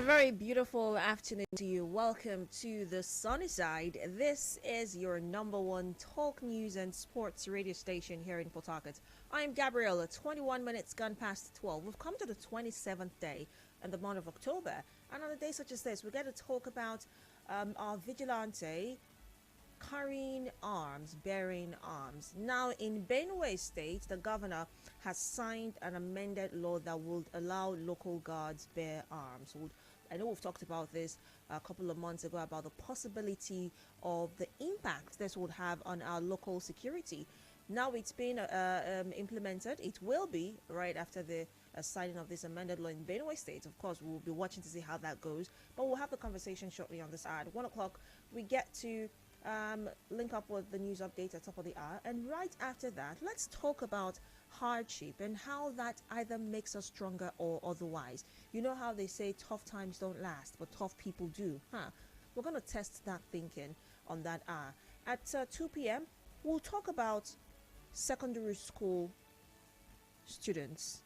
very beautiful afternoon to you. Welcome to the sunny side. This is your number one talk news and sports radio station here in Port Harcourt. I'm Gabriella, 21 minutes gone past 12. We've come to the 27th day in the month of October. And on a day such as this, we're going to talk about our vigilante carrying arms, bearing arms. Now, in Benue State, the governor has signed an amended law that would allow local guards bear arms. I know we've talked about this a couple of months ago about the possibility of the impact this would have on our local security. Now it's been implemented. It will be right after the signing of this amended law in Benue State. Of course, we'll be watching to see how that goes, but we'll have the conversation shortly on this ad. 1 o'clock, we get to link up with the news update at top of the hour, and right after that, let's talk about hardship and how that either makes us stronger or otherwise. You know how they say tough times don't last, but tough people do, huh? We're going to test that thinking on that hour. At 2 p.m., we'll talk about secondary school students,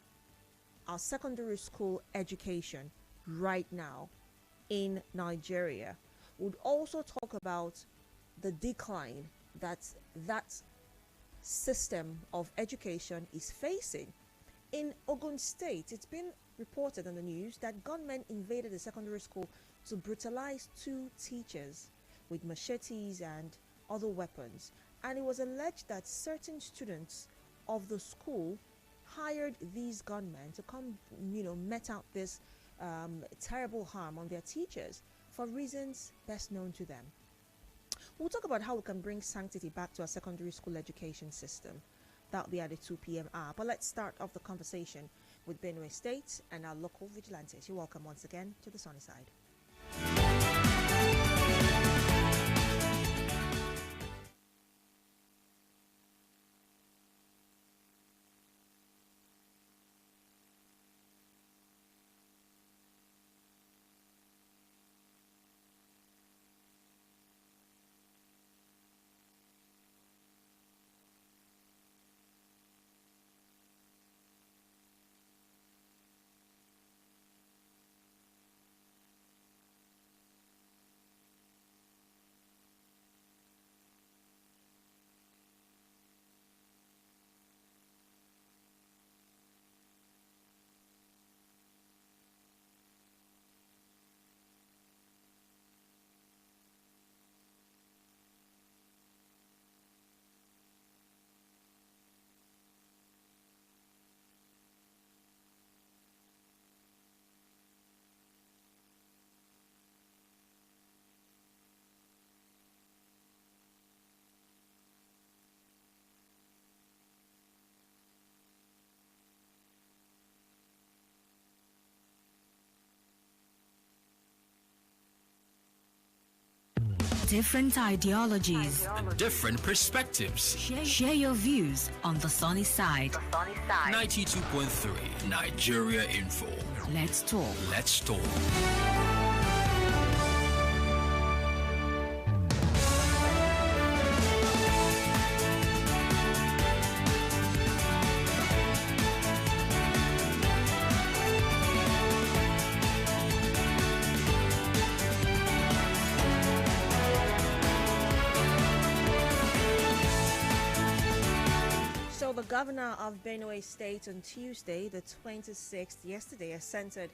our secondary school education right now in Nigeria. We'll also talk about the decline that system of education is facing. In Ogun State, it's been reported on the news that gunmen invaded a secondary school to brutalize 2 teachers with machetes and other weapons. And it was alleged that certain students of the school hired these gunmen to come, met out this terrible harm on their teachers for reasons best known to them. We'll talk about how we can bring sanctity back to our secondary school education system. That'll be at the 2 p.m. hour. But let's start off the conversation with Benue State and our local vigilantes. You're welcome once again to the sunny side. Different ideologies and different perspectives. Share your views on the sunny side. 92.3 Nigeria Info. Let's talk. Let's talk. The governor of Benue State on Tuesday, the 26th, yesterday, assented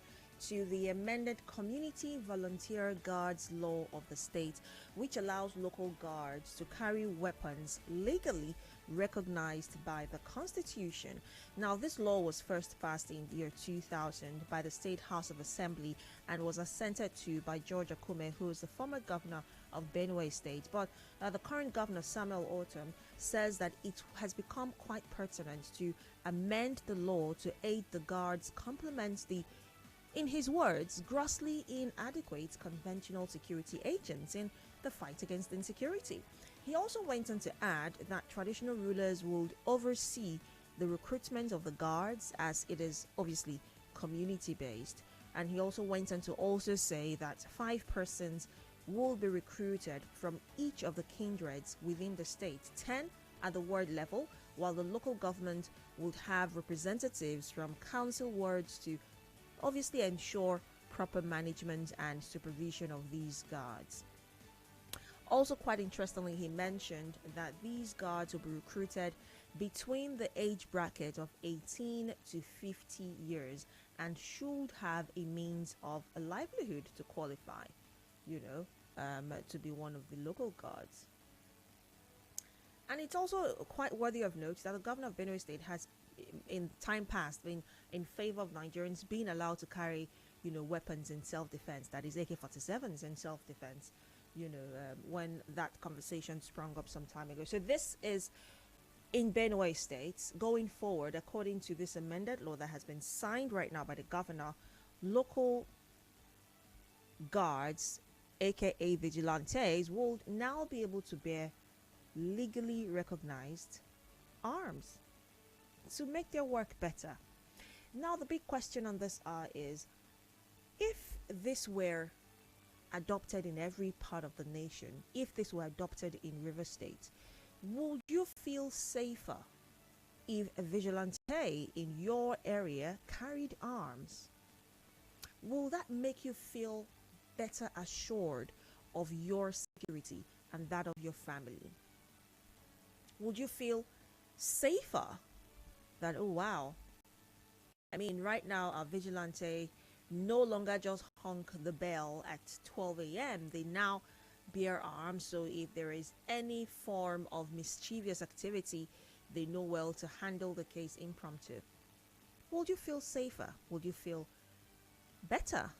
to the amended Community Volunteer Guards Law of the state, which allows local guards to carry weapons legally recognized by the Constitution. Now, this law was first passed in the year 2000 by the State House of Assembly and was assented to by George Akume, who is the former governor of Benue State. But the current governor, Samuel Ortom, says that it has become quite pertinent to amend the law to aid the guards complement the, in his words, grossly inadequate conventional security agents in the fight against insecurity. He also went on to add that traditional rulers would oversee the recruitment of the guards, as it is obviously community-based. And he also went on to also say that 5 persons will be recruited from each of the kindreds within the state, 10 at the ward level, while the local government would have representatives from council wards to obviously ensure proper management and supervision of these guards. Also, quite interestingly, he mentioned that these guards will be recruited between the age bracket of 18 to 50 years and should have a means of a livelihood to qualify, to be one of the local guards. And it's also quite worthy of note that the governor of Benue State has, in time past, been in favor of Nigerians being allowed to carry, weapons in self-defense, that is AK-47s in self-defense, when that conversation sprung up some time ago. So this is in Benue State. Going forward, according to this amended law that has been signed right now by the governor, local guards, aka vigilantes, will now be able to bear legally recognized arms to make their work better. Now, the big question on this is, if this were adopted in every part of the nation, if this were adopted in River State, would you feel safer if a vigilante in your area carried arms? Will that make you feel better assured of your security and that of your family? Would you feel safer that, oh wow, I mean, right now our vigilante no longer just honk the bell at 12 a.m. They now bear arms, so if there is any form of mischievous activity, they know well to handle the case impromptu. Would you feel safer? Would you feel better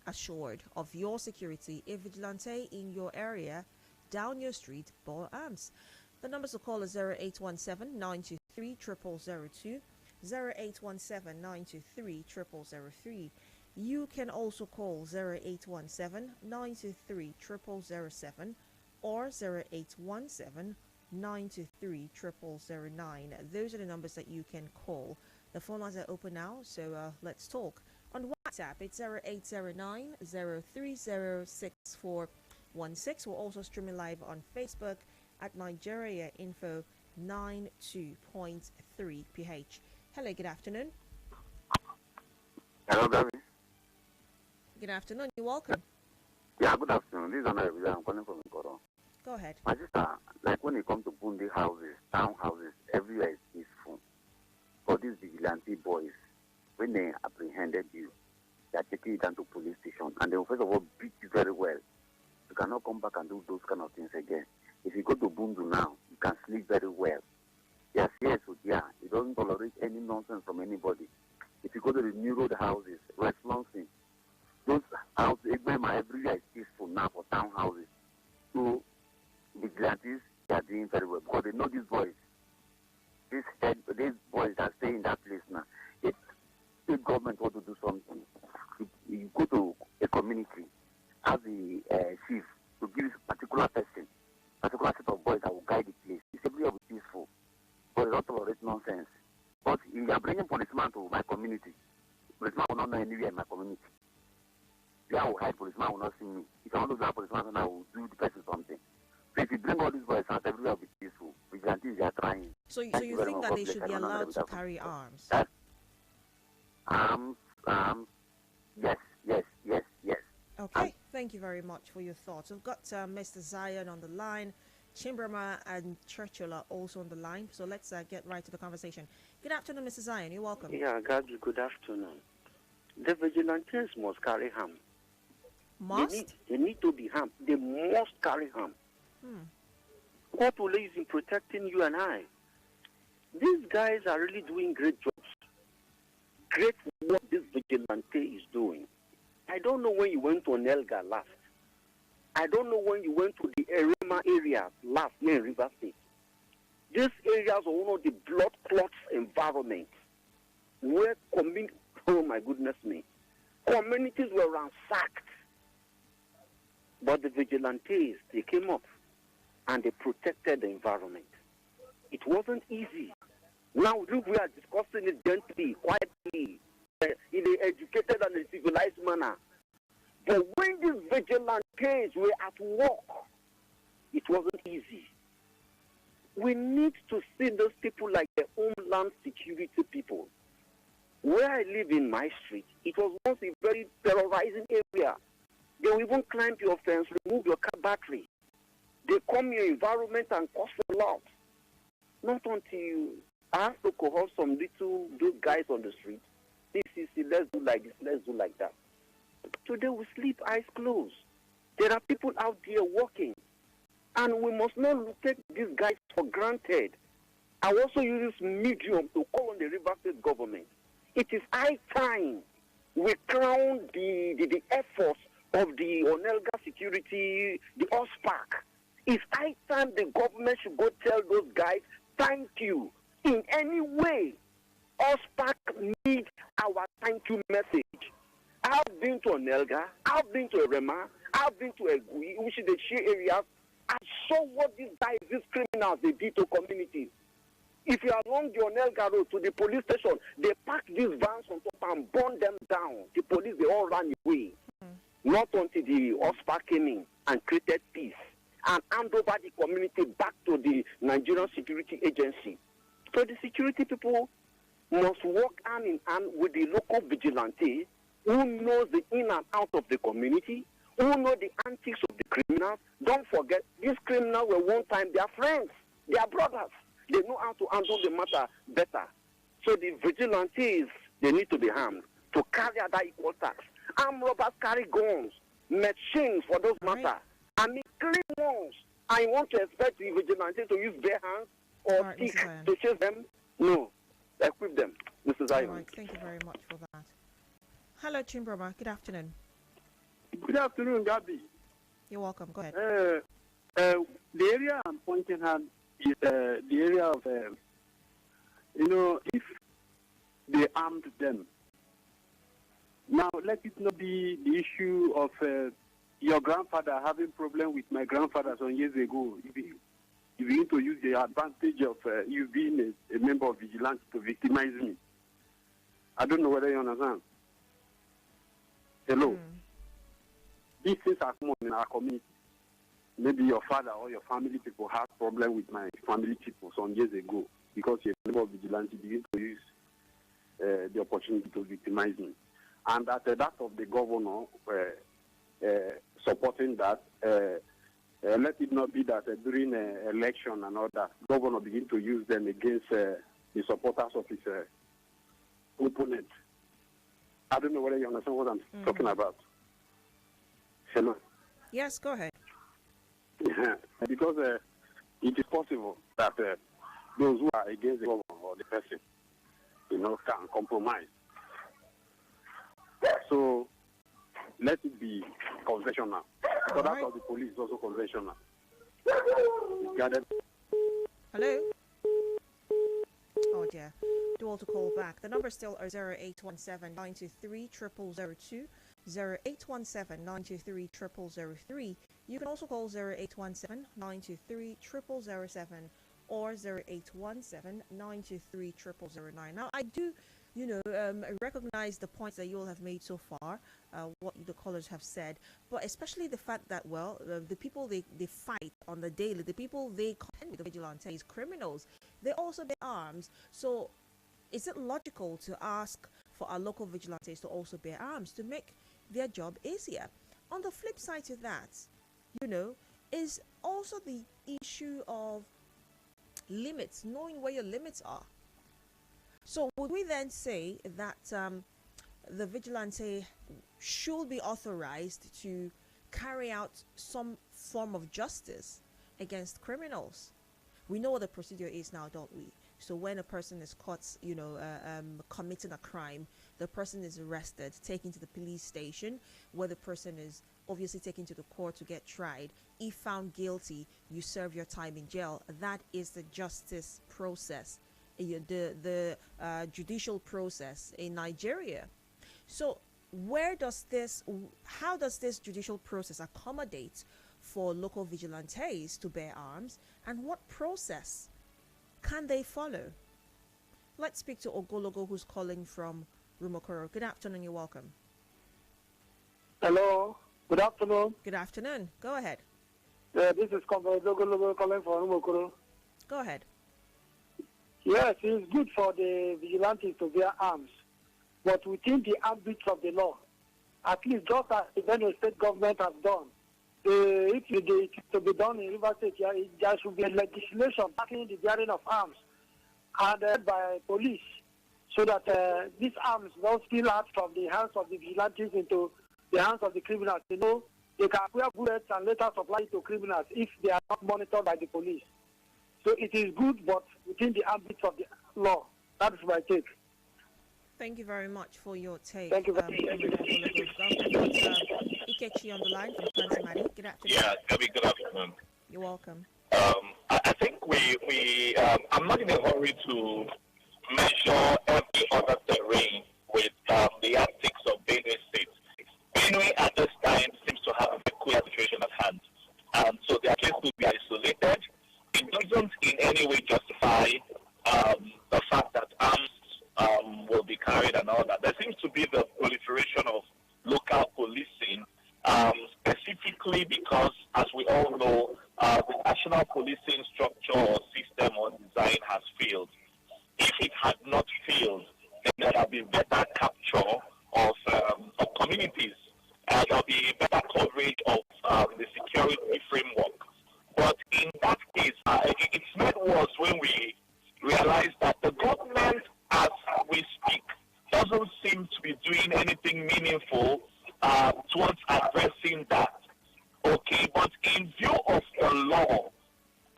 assured of your security if vigilante in your area, down your street, bore arms? The numbers to call is 0817-923-0002, 0817-923-0003. You can also call 0817-923-0007 or 0817-923-0009. Those are the numbers that you can call. The phone lines are open now, so let's talk. On WhatsApp, it's 0809-030-6416. We're also streaming live on Facebook at Nigeria Info 92.3 PH. Hello, good afternoon. Hello, Gabby. Good afternoon. You're welcome. Yeah, good afternoon. This is Amended. I'm calling from Nkoro. Go ahead. My sister, like when it comes to Bundi houses, town houses, everywhere is peaceful. For these vigilante boys, when they apprehended you, they are taking you down to police station and they will first of all beat you very well. You cannot come back and do those kind of things again. If you go to Bundu now, you can sleep very well. Yes, yes, yeah. You don't tolerate any nonsense from anybody. If you go to the new road houses, West Lansing, those houses, everywhere is peaceful now for town houses. So, vigilantes, they are doing very well because they know these boys. These boys are staying in that place now. If the government want to do something, you go to a community, as the chief, to give a particular person, particular set of boys that will guide the place. It's everywhere will be peaceful. But they don't tolerate nonsense. But if you are bringing policeman to my community, policeman will not know anywhere in my community. Where I will hide, policeman will not see me. If I want to do a policeman, then I will do the person something. So if you bring all these boys out, everywhere will be peaceful. Vigilantes, they are trying. So you think that they should be allowed to carry arms? Yes. Okay, thank you very much for your thoughts. We've got Mr. Zion on the line. Chimbrama and Churchill are also on the line. So let's get right to the conversation. Good afternoon, Mr. Zion. You're welcome. Yeah, Gabby, good afternoon. The vigilantes must carry harm. Must? They need to be harmed. They must carry harm. God will is in protecting you and I. These guys are really doing great jobs. Great what this vigilante is doing. I don't know when you went to Nelga last. I don't know when you went to the Erema area last in River State. These areas are one of the blood clots environment where oh my goodness me, communities were ransacked. But the vigilantes, they came up and they protected the environment. It wasn't easy. Now we are discussing it gently, quietly, in an educated and a civilized manner. But when these vigilantes were at work, it wasn't easy. We need to see those people like the homeland security people. Where I live in my street, it was once a very terrorizing area. They will even climb your fence, remove your car battery. They come your environment and cause a lot. Not until I have to cohort some those guys on the street. See, let's do like this, let's do like that. Today we sleep eyes closed. There are people out there working. And we must not take these guys for granted. I also use this medium to call on the River State government. It is high time we crown the efforts of the Onelga security, the OSPAC. It's high time the government should go tell those guys, thank you. In any way, OSPAC needs our thank you message. I've been to Onelga, I've been to Erema, I've been to Egui, which is the Shea areas. I saw what these guys, these criminals, they did to communities. If you are along the Onelga road to the police station, they pack these vans on top and burn them down. The police, they all ran away. Not until the OSPA came in and created peace and hand over the community back to the Nigerian Security Agency. So the security people must work hand in hand with the local vigilante who knows the in and out of the community, who know the antics of the criminals. Don't forget, these criminals were one time their friends, their brothers. They know how to handle the matter better. So the vigilantes, they need to be harmed to carry out that equal tax. Armed robbers carry guns, machines for those matters. I mean, clean ones. I want to expect the vigilantes to use bare hands or stick to chase them. No, equip them. Mrs. Ivan. Right, thank you very much for that. Hello, Chimbroma. Good afternoon. Good afternoon, Gabby. You're welcome. Go ahead. The area I'm pointing at is the area of, if they armed them. Now, let it not be the issue of your grandfather having problem with my grandfather some years ago. You begin to use the advantage of you being a member of Vigilante to victimize me. I don't know whether you understand. Hello. These things are common in our community. Maybe your father or your family people had problem with my family people some years ago because you're a member of Vigilante, begin to use the opportunity to victimize me. And that of the governor supporting that, let it not be that during election and all that, governor begin to use them against the supporters of his opponent. I don't know whether you understand what I'm talking about. Hello? Yes, go ahead. Yeah, because it is possible that those who are against the government or the person, can compromise. So let it be conventional. So that of the police is also conventional. Hello? Oh dear. Do all to call back. The number still are 0817-923-0002, 0817-923-0003. You can also call 0817-923-0007 or 0817-923-0009. Now, I do, recognize the points that you all have made so far, what the callers have said, but especially the fact that, the people they fight on the daily, the people they contend with, the vigilantes, criminals, they also bear arms. So is it logical to ask for our local vigilantes to also bear arms to make their job easier? On the flip side to that, is also the issue of limits, knowing where your limits are. So would we then say that the vigilante should be authorized to carry out some form of justice against criminals? We know what the procedure is now, don't we? So when a person is caught, committing a crime, the person is arrested, taken to the police station, where the person is obviously taken to the court to get tried. If found guilty, you serve your time in jail. That is the justice process, the judicial process in Nigeria. So how does this judicial process accommodate for local vigilantes to bear arms, and what process can they follow? Let's speak to Ogologo, who's calling from Rumokoro. Good afternoon, you're welcome. Hello, good afternoon. Good afternoon, go ahead. This is Ogologo calling from Rumokoro. Go ahead. Yes, it's good for the vigilantes to bear arms. but within the ambit of the law. At least just as the Benue state government has done. If it is to be done in River State, there should be a legislation backing the bearing of arms handled by police, so that these arms don't spill out from the hands of the vigilantes into the hands of the criminals. You know, they can acquire bullets and later supply it to criminals if they are not monitored by the police. So it is good, but within the ambit of the law. That is my take. Thank you very much for your take. Thank you very much. Ikechi on the line from Tanzania. Good afternoon. Yeah, Gabby, good afternoon. You're welcome. I think I'm not in a hurry to measure every other terrain with the antics of Benue State. Benue at this time seems to have a peculiar situation at hand. So their case will be isolated. It doesn't in any way justify the fact that arms will be carried and all that. There seems to be the proliferation of local policing, specifically because, as we all know, the national policing structure or system or design has failed. If it had not failed, then there would be better capture of communities. There will be better coverage of the security framework. But in that case, it's made worse when we realize that the government, as we speak, doesn't seem to be doing anything meaningful towards addressing that. Okay, but in view of the law,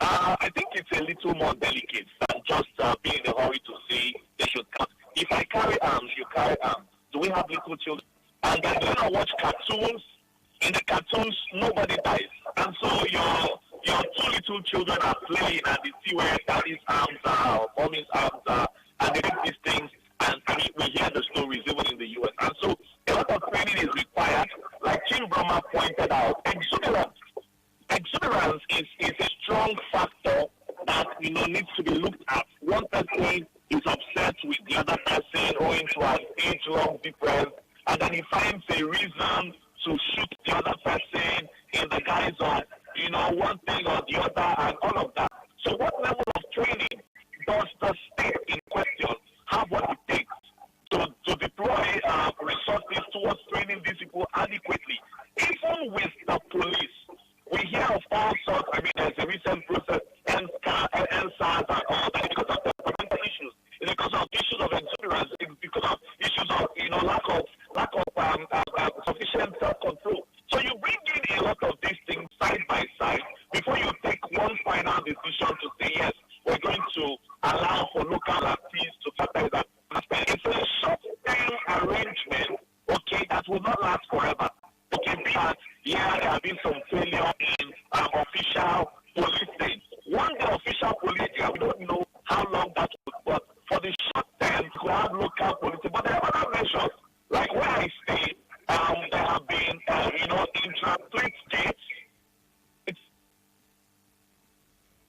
I think it's a little more delicate than just being in a hurry to say they should cut. If I carry arms, you carry arms. Do we have little children? And then do you not watch cartoons? In the cartoons, nobody dies. And so your two little children are playing and they see where daddy's arms are or mommy's arms are, and they do these things, and we hear the stories even in the U.S. And so a lot of training is required. Like Tim Brahma pointed out, exuberance is a strong factor that needs to be looked at. One person is upset with the other person owing to an age-long difference, and then he finds a reason to shoot the other person in the guise of one thing or the other and all of that. So what level of training does the state in question have what it takes to deploy resources towards training these people adequately? Even with the police, we hear of all sorts. I mean, there's a recent process, NSAS and all that, because of environmental issues. It's because of issues of exuberance. It's because of issues of lack of sufficient self-control. So you bring in a lot of these things side by side before you take one final decision to say, yes, we're going to allow for local activities to fertilize that. It's a short-term arrangement, okay, that will not last forever. Okay, be that, yeah, there have been some failure in official policing. One day official policing, we don't know how long that would, but for the short term, you have local policing. But there are other measures, like where I stay, there have been, intra-plate gates.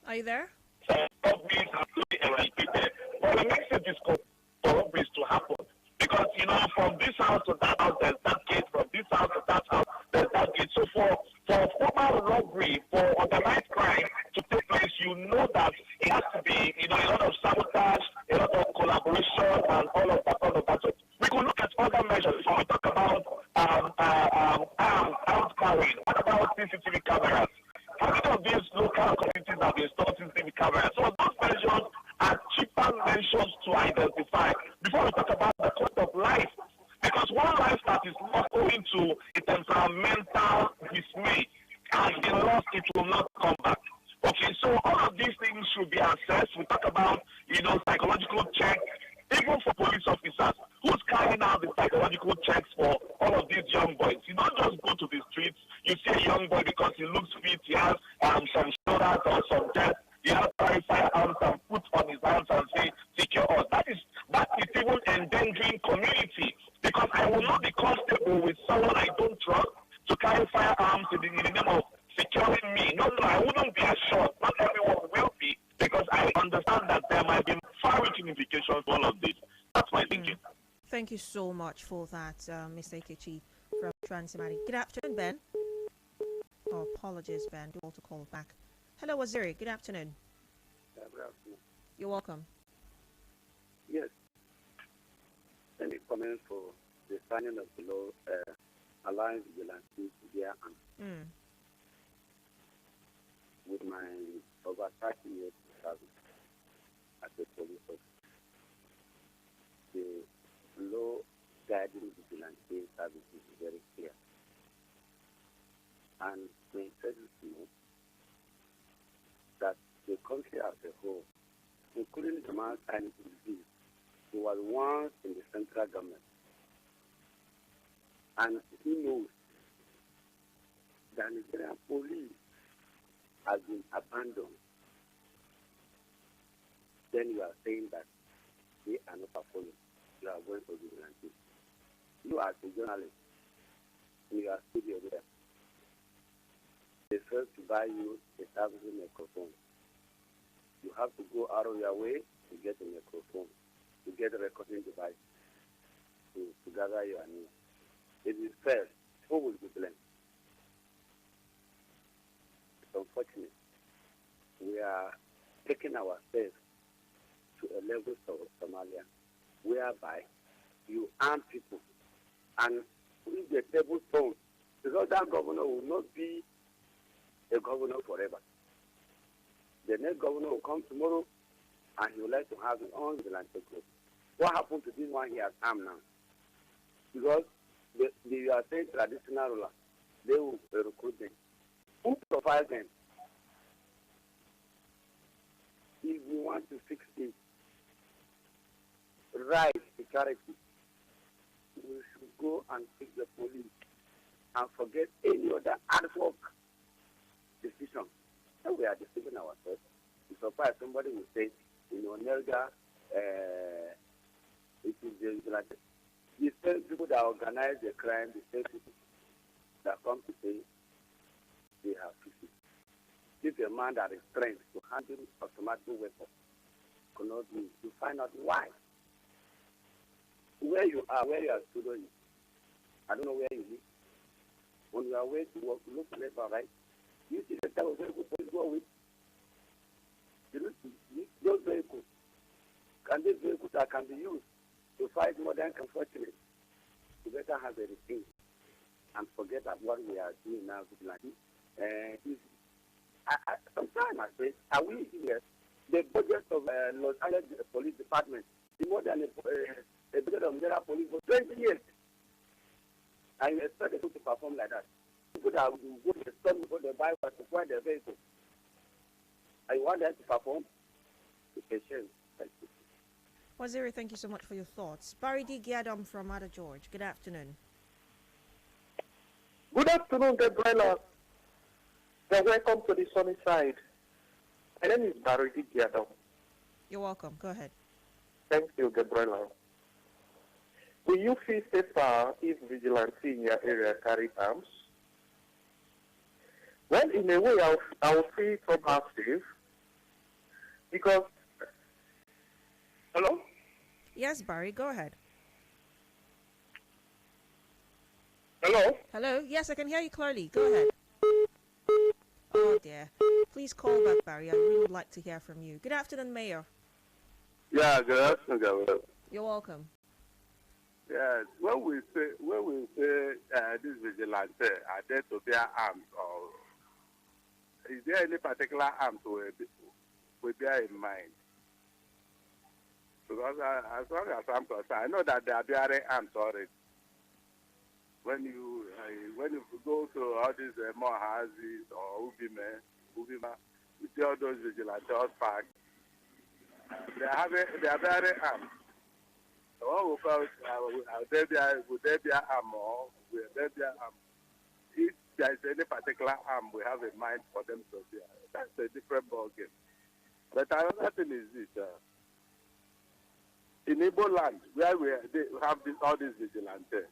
Are you there? Robberies have to be eradicated. But it makes it difficult for robberies to happen. Because, from this house to that house, there's that gate. From this house to that house, there's that gate. So for formal robbery, for organized crime to take place, you know that it has to be, a lot of sabotage, a lot of collaboration, and all of that. So we could look at other measures. When we talk about arms carrying, what about CCTV cameras? How many of these local communities have installed CCTV cameras? So those measures are cheaper measures to identify before we talk about the cost of life. Because one life that is not owing to a temperamental dismay has been lost, it will not come back. Okay, so all of these things should be assessed. We talk about, psychological checks, even for police officers. Who's carrying out the psychological checks for all of these young boys? You don't just go to the streets, you see a young boy because he looks fit, he has some shoulders or some chest, you have to carry firearms and put on his hands and say, secure us. That is even endangering community, because I will not be comfortable with someone I don't trust to carry firearms in the name of securing me. No, I wouldn't be assured. Not everyone will be, because I understand that there might be far-reaching implications for all of this. That's my thinking. Thank you so much for that, Mr. Ikechi from Transimati. Good afternoon, Ben. Oh, apologies, Ben. Do want to call back. Hello, Waziri. Good afternoon. Good afternoon. You're welcome. Yes. Any comment? government for the signing of the law allowing vigilantes to bear arms. With my over 30 years of service as a police officer, the law guiding vigilante services is very clear. And they said to know that the country as a whole, including the man signing to the bill, he was once in the central government. And he knows that the Nigerian police has been abandoned. Then you are saying that they are not performing. You are going for vigilante. You as a journalist, in your studio there, they first to buy you a service microphone. You have to go out of your way to get a microphone, to get a recording device, to gather your news. It is fair. Who will be blamed? It's unfortunate. We are taking ourselves to a level of Somalia whereby you arm people and with the table stone, because that governor will not be a governor forever. The next governor will come tomorrow and he would like to have his own vigilante group. What happened to this one he has armed now? Because they are saying traditional ruler, they will recruit them. Who provides them? If we want to fix this right security, we should go and fix the police and forget any other ad hoc decision. So we are deceiving ourselves. It's surprised somebody will say, Nelga, it is like the same people that organize the crime, the same people that come to say they have fixed it. If a man that is trained to handle automatic weapons cannot do it, you find out why. Where you are student, I don't know where you live. On your way to work, look left or right. You see the type of vehicle police go with. Those vehicles, these vehicles that can be used to fight modern unfortunate. You better have everything and forget about what we are doing now. Sometimes I say, are we here? The budget of Los Angeles Police Department is more than a budget of Nigeria Police for 20 years. And you expect them to perform like that. People that will go to the store before they buy to acquire their vehicle. I want them to perform. It's a shame. Waziri, thank you so much for your thoughts. Barry D. Giadam from Ada George. Good afternoon. Good afternoon, Gabriella. Welcome to the sunny side. My name is Barry D. Giadam. You're welcome. Go ahead. Thank you, Gabriella. Will you feel safer if vigilantes in your area carry arms? Well, in a way, I'll feel somehow safe because. Hello? Yes, Barry, go ahead. Hello? Hello? Yes, I can hear you clearly. Go ahead. Oh, dear. Please call back, Barry. I really would like to hear from you. Good afternoon, Mayor. Yeah, good afternoon, Gabriella. You're welcome. Yes, when we say this vigilante are there to bear arms, or is there any particular arms we bear in mind? Because as long as I'm concerned, I know that they are bearing arms already. When you go to all these more houses or Ubima, you see all those vigilantes parked. They are bearing arms. So would they be arm or will they be arm? If there is any particular arm we have in mind for them to be, that's a different ballgame. But another thing is this. In Igbo land, where they have all these vigilantes,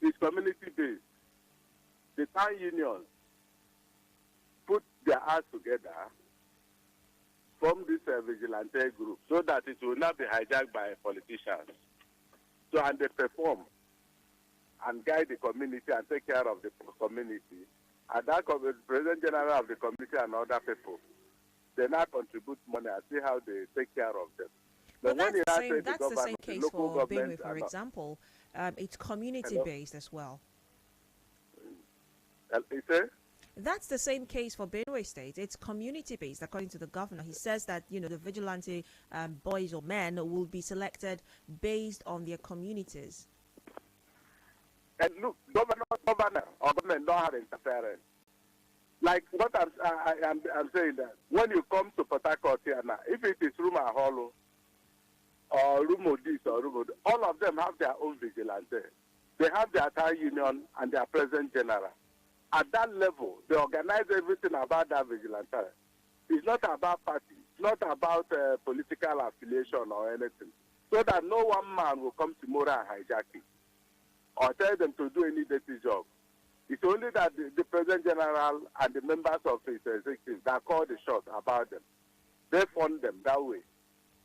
it's community-based. The town unions put their hearts together, form this vigilante group so that it will not be hijacked by politicians. So, and they perform and guide the community and take care of the community. And that the President General of the community and other people, they now contribute money and see how they take care of them. Well, But when you now say that's the same the case local for Benue, governments for are not. example. It's community-based as well. You say? That's the same case for Benue State. It's community-based, according to the governor. He says that, the vigilante boys or men will be selected based on their communities. And look, governor or government don't have interference. Like what I'm saying that when you come to Port Harcourt here now, if it is Ruma Hollow or Rumo this or Rumo, all of them have their own vigilante. They have their entire union and their president general. At that level, they organize everything about that vigilante. It's not about party. It's not about political affiliation or anything. So that no one man will come tomorrow and hijack it or tell them to do any dirty job. It's only that the President General and the members of his executive that call the shots about them. They fund them that way.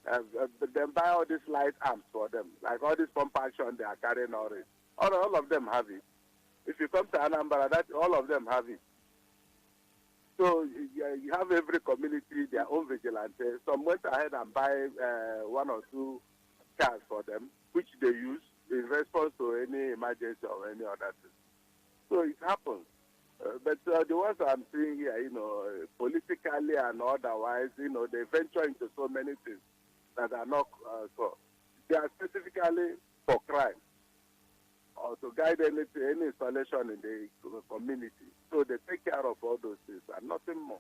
Then buy all these light arms for them, like all this pump action they are carrying already. All of them have it. If you come to Anambra, all of them have it. So you have every community their own vigilante. Some went ahead and buy one or two cars for them, which they use in response to any emergency or any other thing. So it happens. But the ones I'm seeing here, politically and otherwise, they venture into so many things that are not so. They are specifically for crime or to guide any installation in the community. So they take care of all those things and nothing more.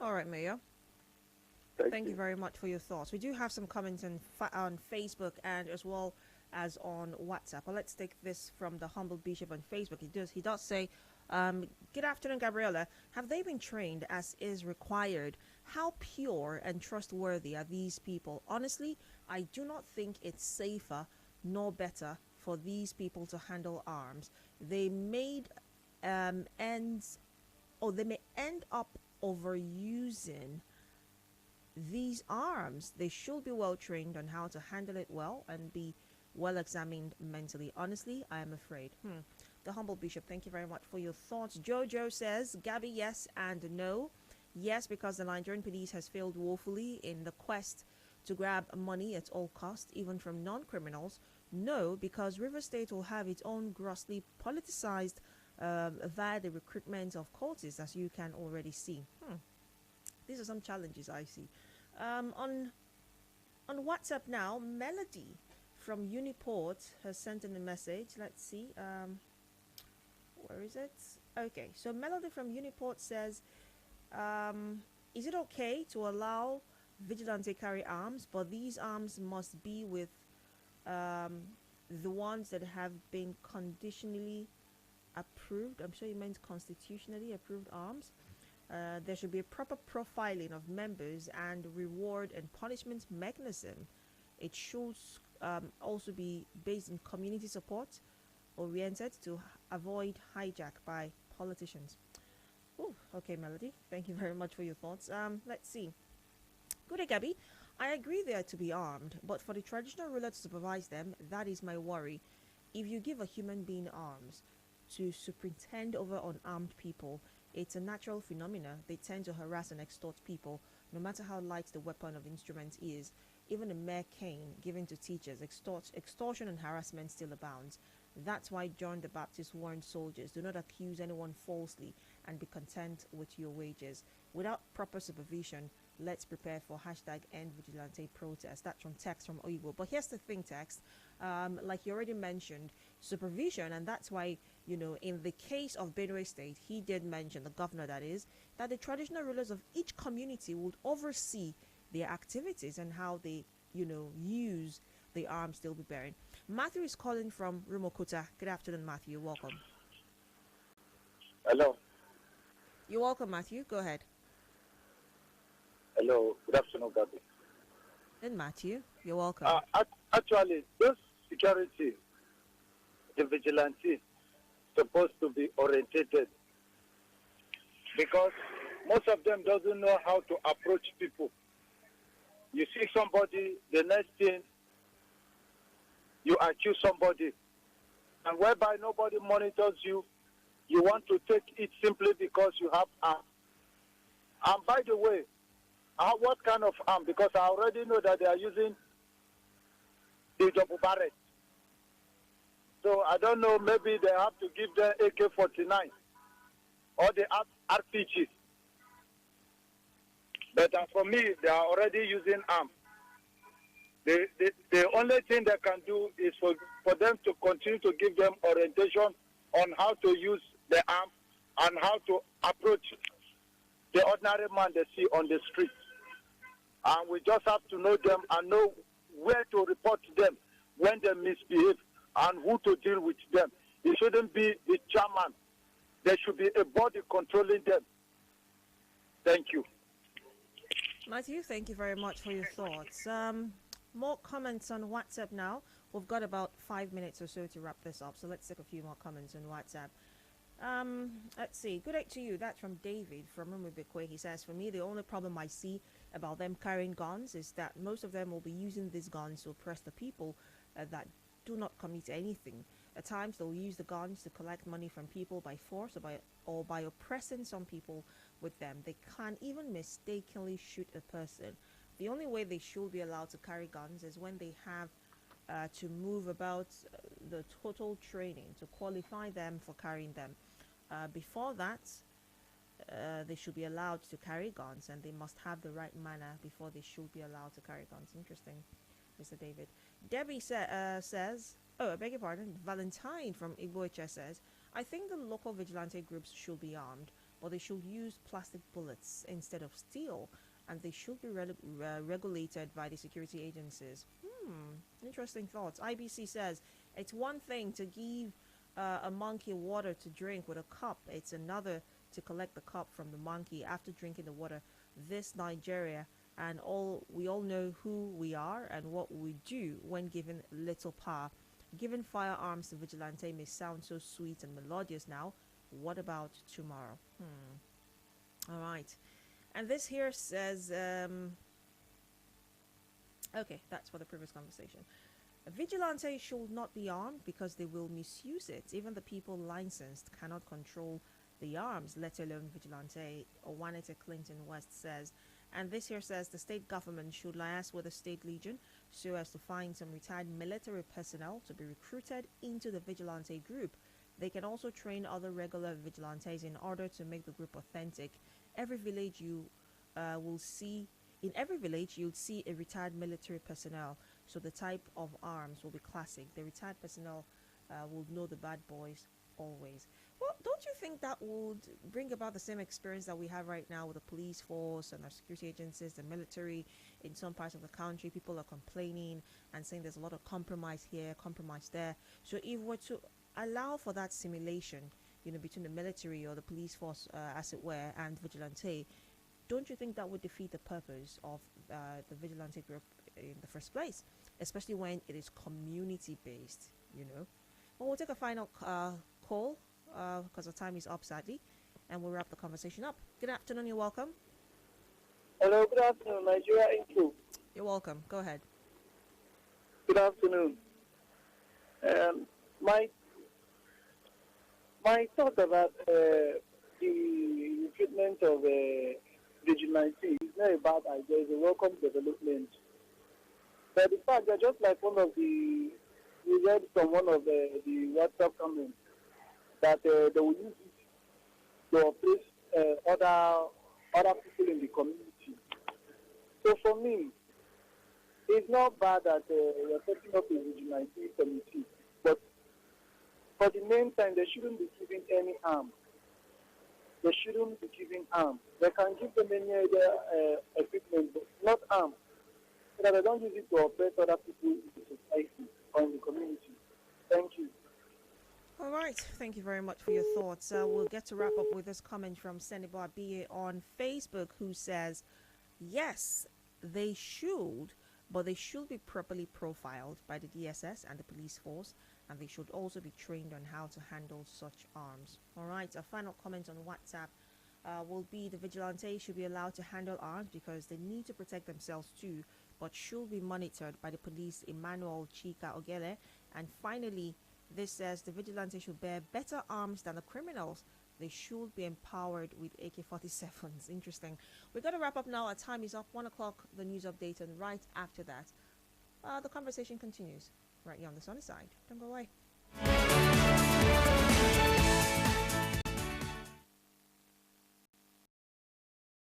All right, Mayor. Thank you very much for your thoughts. We do have some comments on Facebook and as well as on WhatsApp. Well, let's take this from the humble bishop on Facebook. He does say, good afternoon, Gabriella. Have they been trained as is required? How pure and trustworthy are these people? Honestly, I do not think it's safer nor better for these people to handle arms. They may end up overusing these arms. They should be well trained on how to handle it well and be well examined mentally. Honestly, I am afraid. The humble bishop, thank you very much for your thoughts. Jojo says, Gabby, yes and no. Yes, because the Nigerian police has failed woefully in the quest to grab money at all costs, even from non-criminals. No, because River State will have its own grossly politicized via the recruitment of cultists, as you can already see. These are some challenges I see. On WhatsApp now, Melody from Uniport has sent in a message. Let's see. Where is it? Okay, so Melody from Uniport says, is it okay to allow vigilante carry arms, but these arms must be with the ones that have been conditionally approved? I'm sure you meant constitutionally approved arms. There should be a proper profiling of members and reward and punishment mechanism. It should also be based in community support, oriented to avoid hijack by politicians. Ooh, okay, Melody. Thank you very much for your thoughts. Let's see. Good day, Gabby. I agree they are to be armed, but for the traditional ruler to supervise them, that is my worry. If you give a human being arms to superintend over unarmed people, it's a natural phenomena. They tend to harass and extort people, no matter how light the weapon of instrument is. Even a mere cane given to teachers, extortion and harassment still abounds. That's why John the Baptist warned soldiers, do not accuse anyone falsely and be content with your wages. Without proper supervision, let's prepare for #End Vigilante protest. That's from text from Oigo. But here's the thing, text. Like you already mentioned, supervision, and that's why, in the case of Benue State, he did mention, the governor that is, that the traditional rulers of each community would oversee their activities and how they, use the arms they'll be bearing. Matthew is calling from Rumokota. Good afternoon, Matthew. Welcome. Hello. You're welcome, Matthew. Go ahead. Hello. Good afternoon, Gabby. And Matthew, you're welcome. Actually, this security, the vigilante, supposed to be orientated because most of them doesn't know how to approach people. You see somebody, the next thing, you accuse somebody, and whereby nobody monitors you, you want to take it simply because you have arms. And by the way, What kind of arm? Because I already know that they are using the double barrel. So I don't know, maybe they have to give them AK-49 or the RPG. But for me, they are already using arm. The only thing they can do is for them to continue to give them orientation on how to use the arm and how to approach the ordinary man they see on the street. And we just have to know them and know where to report them when they misbehave and who to deal with them. It shouldn't be the chairman. There should be a body controlling them. Thank you. Matthew, thank you very much for your thoughts. More comments on WhatsApp now. We've got about 5 minutes or so to wrap this up, so let's take a few more comments on WhatsApp. Let's see. Good day to you. That's from David from Rumubikwe. He says, for me, the only problem I see about them carrying guns is that most of them will be using these guns to oppress the people that do not commit anything. At times, they'll use the guns to collect money from people by force or by oppressing some people with them. They can even mistakenly shoot a person. The only way they should be allowed to carry guns is when they have to move about the total training to qualify them for carrying them. Before that, they should be allowed to carry guns, and they must have the right manner before they should be allowed to carry guns. Interesting, Mr. David. Debbie says, oh, I beg your pardon, Valentine from Igboicha says, I think the local vigilante groups should be armed, but they should use plastic bullets instead of steel, and they should be regulated by the security agencies. Interesting thoughts. IBC says, it's one thing to give a monkey water to drink with a cup. It's another to collect the cup from the monkey after drinking the water. This Nigeria, and we all know who we are and what we do when given little power. Giving firearms to vigilante may sound so sweet and melodious now. What about tomorrow? All right. And this here says, okay, that's for the previous conversation. A vigilante should not be armed because they will misuse it. Even the people licensed cannot control the arms, let alone vigilante. Owanete Clinton West says. And this here says the state government should liaise with the state legion so as to find some retired military personnel to be recruited into the vigilante group. They can also train other regular vigilantes in order to make the group authentic. Every village you will see, in every village you'll see a retired military personnel. So the type of arms will be classic. The retired personnel will know the bad boys always. Well, don't you think that would bring about the same experience that we have right now with the police force and our security agencies, the military? In some parts of the country, people are complaining and saying there's a lot of compromise here, compromise there. So if we're to allow for that simulation, between the military or the police force, as it were, and vigilante, don't you think that would defeat the purpose of the vigilante group in the first place, especially when it is community-based, Well, we'll take a final call because the time is up, sadly, and we'll wrap the conversation up. Good afternoon, you're welcome. Hello, good afternoon, Nigeria Info. You're welcome. Go ahead. Good afternoon. My thought about the recruitment of vigilante is not a bad idea. It's a welcome development. But the fact that just like we read from one of the WhatsApp comments that they will use it to replace other people in the community. So for me, it's not bad that we're setting up a vigilante committee, but for the meantime, they shouldn't be giving any arm. They shouldn't be giving arm. They can give them any other equipment, but not arm, so that they don't use it to oppress other people in the society or in the community. Thank you. All right. Thank you very much for your thoughts. We'll get to wrap up with this comment from Senibar BA on Facebook, who says, yes, they should, but they should be properly profiled by the DSS and the police force, and they should also be trained on how to handle such arms. All right. A final comment on WhatsApp will be the vigilante should be allowed to handle arms because they need to protect themselves too, but should be monitored by the police. Emmanuel Chika Ogele. And finally, this says the vigilante should bear better arms than the criminals they should be empowered with AK-47s. Interesting. We're going to wrap up now. Our time is up. 1 o'clock, the news update, and right after that, the conversation continues right here on the Sunny Side. Don't go away.